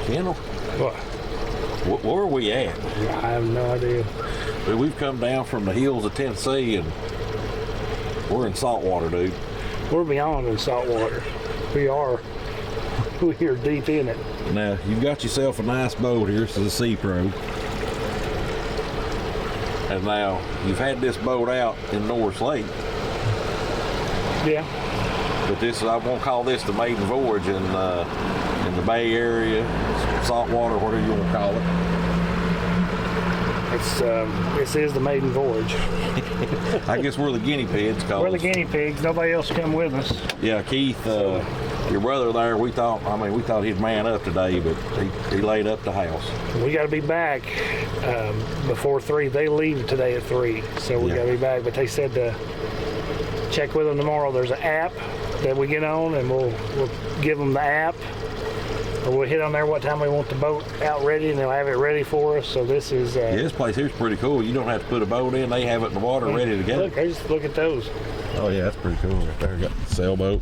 Kendall, What? where are we at? I have no idea. We've come down from the hills of Tennessee and we're in saltwater, dude. We're beyond in saltwater. We are. We're deep in it. Now, you've got yourself a nice boat here. This is a Sea Pro. And now, you've had this boat out in Norris Lake. Yeah. But this, I won't call this the maiden voyage in the Bay Area, saltwater, whatever you want to call it. This is the maiden voyage. I guess we're the guinea pigs. We're the guinea pigs. Nobody else come with us. Yeah, Keith, your brother there, we thought he'd man up today, but he laid up the house. We got to be back before 3. They leave today at 3, so we got to be back. But they said to check with them tomorrow. There's an app that we get on, and we'll give them the app. Or we'll hit on there what time we want the boat out ready, and they'll have it ready for us. So this is... yeah, this place here's pretty cool. You don't have to put a boat in. They have it in the water ready to go. Look at those. Oh, yeah, that's pretty cool right there. Got the sailboat.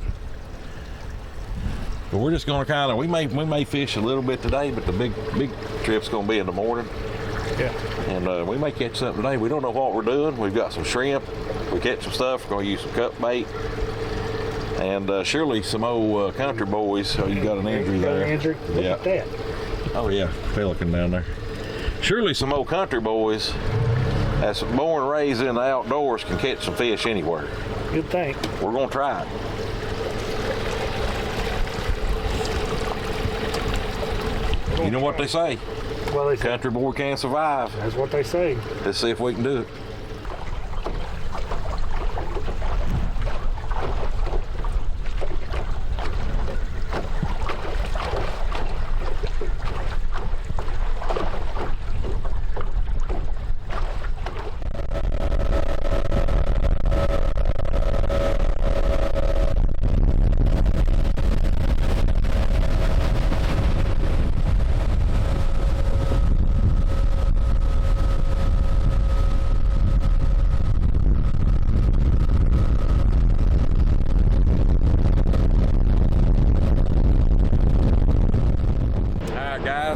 But we're just going to kind of... We may fish a little bit today, but the big trip's going to be in the morning. Yeah. And we may catch something today. We don't know what we're doing. We've got some shrimp. We catch some stuff. We're going to use some cut bait. And surely some old country boys. Oh, you got an injury there. Look at that. Oh, yeah. Pelican down there. Surely some old country boys that's born and raised in the outdoors can catch some fish anywhere. Good thing. We're going to try it. You know what they say? Well, they say, country boy can't survive. That's what they say. Let's see if we can do it.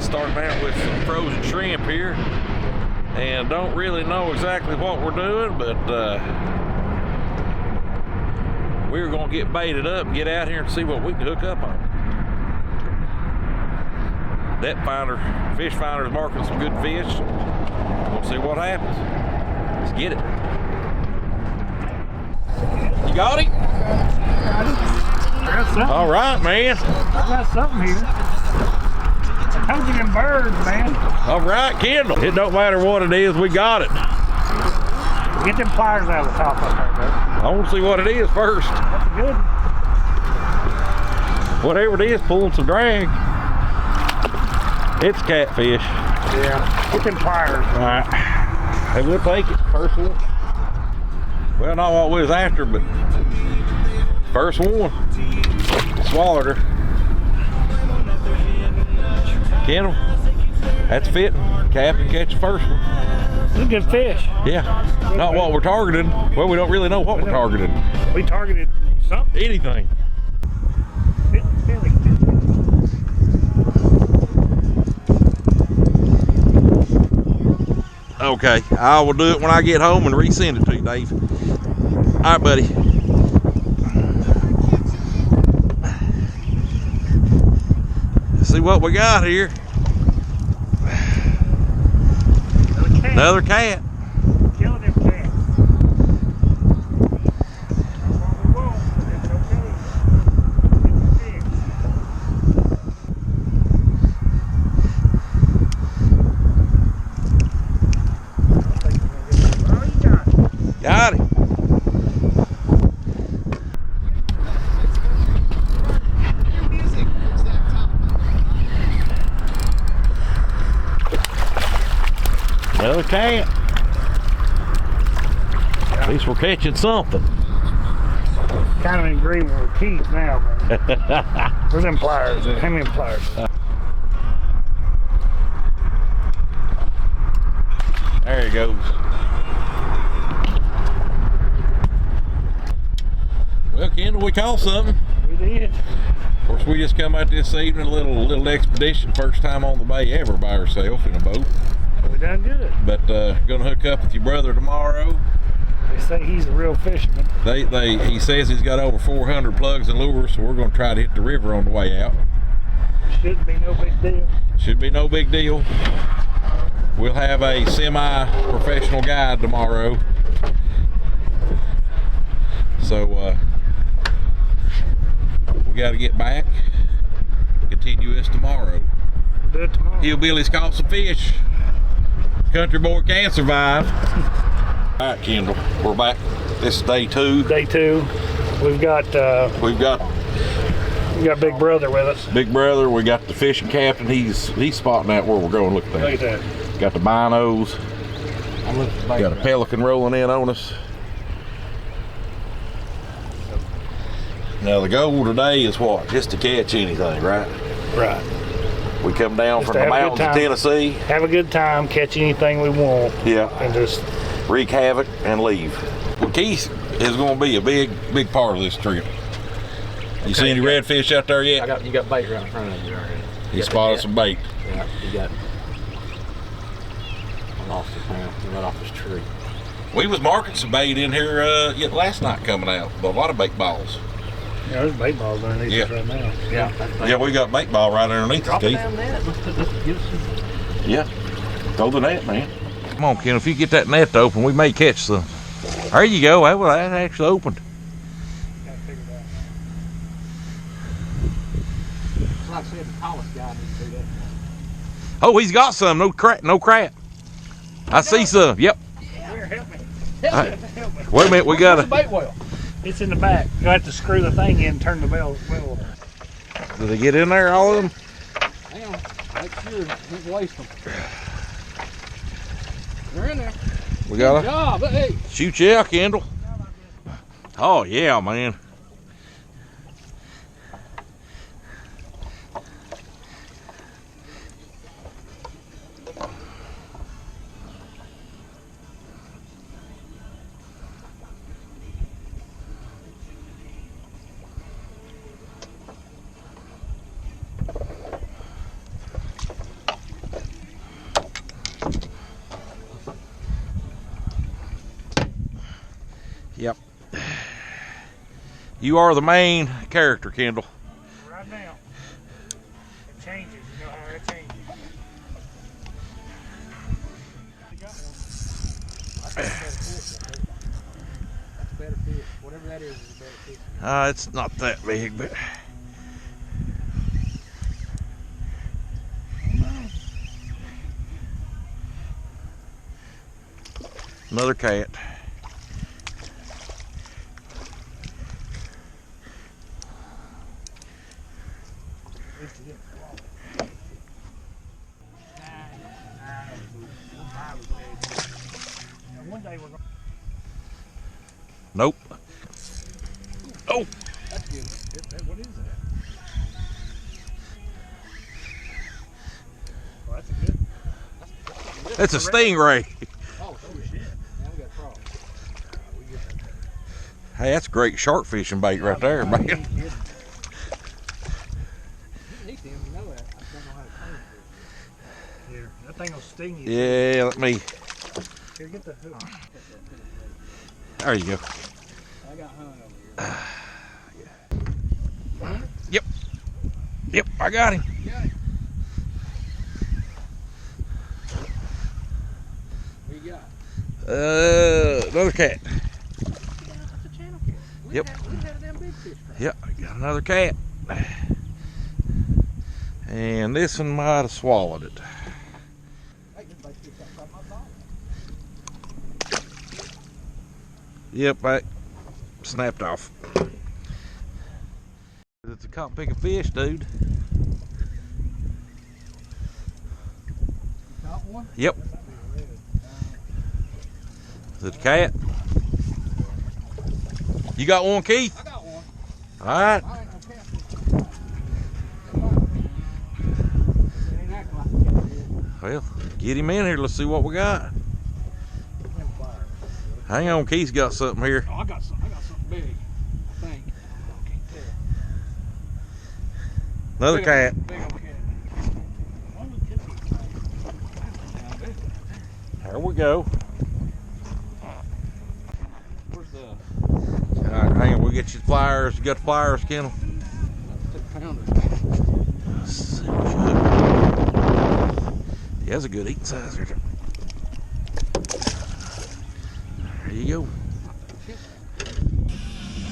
Starting out with some frozen shrimp here, and don't really know exactly what we're doing, but we're gonna get baited up and get out here and see what we can hook up on. Depth finder, fish finder is marking some good fish. We'll see what happens. Let's get it. You got him? All right, man. I got something here. Told you them birds, man. All right, Kendall. It don't matter what it is, we got it. Get them pliers out of the top up there, bro. I want to see what it is first. That's good. Whatever it is, pulling some drag. It's catfish. Yeah. Get them pliers. All right. Hey, we'll take it. First one. Well, not what we was after, but first one. Swallowed her. Kendall, that's fitting. Captain catch the first one. It's a good fish. Yeah, not what we're targeting. Well, we don't really know what we're targeting. We targeted something. Anything. Okay, I will do it when I get home and resend it to you, Dave. All right, buddy. See what we got here. Another cat. Kill them cats. Got it. Another cat. At least we're catching something. Kind of in agreement with Keith now, man. Where's them pliers? Hand me them pliers. There he goes. Well, Kendall, we caught something. We did. Of course, we just come out this evening, a little expedition, first time on the bay ever by ourselves in a boat. We done good. But gonna hook up with your brother tomorrow. They say he's a real fisherman. He says he's got over 400 plugs and lures, so we're gonna try to hit the river on the way out. Shouldn't be no big deal. Should be no big deal. We'll have a semi-professional guide tomorrow. So we got to get back. Continue this tomorrow. We'll do it tomorrow. Hillbillies caught some fish. Country boy can survive. All right, Kendall, we're back. This is day 2. Day 2. We've got Big Brother with us. Big Brother. We got the fishing captain. He's spotting out where we're going. Look at that. Look at that. Got the binos. Got a pelican rolling in on us. Now the goal today is what? Just to catch anything, right? Right. We come down Just from the mountains of Tennessee. Have a good time, catch anything we want. Yeah. And just wreak havoc and leave. Well, Keith is going to be a big part of this trip. You see any redfish out there yet? You got bait right in front of you already. He spotted some bait. Yeah, you got. I lost it, man. He went off this tree. We was marking some bait in here last night coming out. A lot of bait balls. yeah, there's bait balls underneath us right now. Yeah. Yeah, we got bait ball right underneath us, Keith. Down that. Let's get some. Yeah. Throw the net, man. Come on, Ken. If you get that net to open, we may catch some. There you go. Well, that actually opened. Gotta figure it out. Like I said, the tallest guy needs to do that. Oh, he's got some. No crap. I see some. Yep. Here, help me. Right. Wait a minute. We got Where's the bait well? It's in the back. You have to screw the thing in and turn the bell. Did they get in there, all of them? Hang on. Make sure don't waste them. They're in there. We got Good job. Hey. Shoot you out, Kendall. Oh, yeah, man. Yep. You are the main character, Kendall. Right now. It changes. You know how it changes. You got one. That's a better fish. Whatever that is a better fish. It's not that big, but another cat. One day we're going. Nope. Oh, That's good. What is that? Well, that's a good. it's a stingray. Oh, shit. Now we got crawl. Hey, that's great shark fishing bait right there, man. Neat them, you know that. I don't know how to turn it. Here, that thing will sting you. Yeah, let me. Here, get the hook. There you go. I got hung over here. Yep, I got him. What you got? Another cat. That's a channel cat. Yep. We had a damn big fish. Yep, I got another cat. And this one might have swallowed it. Hey, this bait fish outside my bottle. Yep, I snapped off. It's a caught picking fish, dude. Caught one? Yep. Is it a cat? You got one, Keith? I got one. All right. I ain't no catfish. It ain't acting like a catfish. Well, get him in here. Let's see what we got. Hang on, Keith's got something here. Oh, I got something big. I think. I can't Another cat. Big old cat. There we go. Where's the All right, hang on. We'll get you the pliers. You got the pliers, Kendall? pounder? He has a good eating size there. There you go.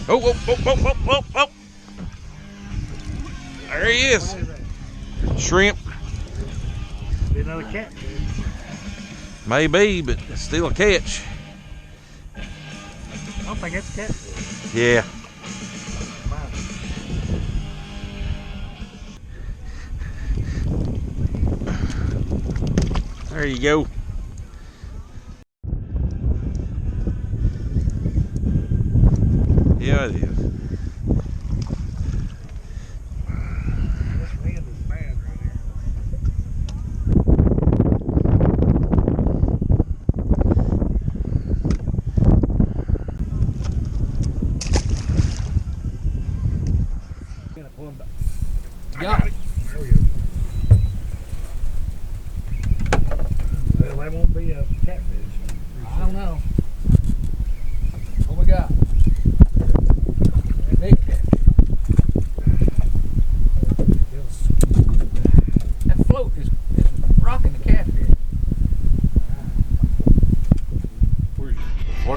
Oh, oh, oh, oh, oh, oh, oh. There he is. Shrimp. Be another cat. Maybe, but it's still a catch. I don't think that's a cat. Yeah. There you go. Yeah, it is. This wind is bad right here. Gonna pull him back. Got it. There we go. Well, that won't be a catfish. I don't know. What we got? A big cat. That float is rocking the catfish.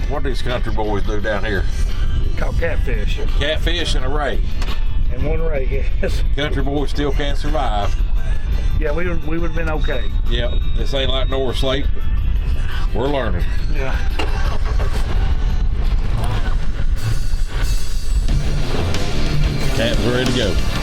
What these country boys do down here? Called catfish. Catfish and a ray. And one ray, yes. Country boys still can't survive. Yeah, we would have been okay. Yep, this ain't like Norris Lake, but we're learning. Yeah. Cat's ready to go.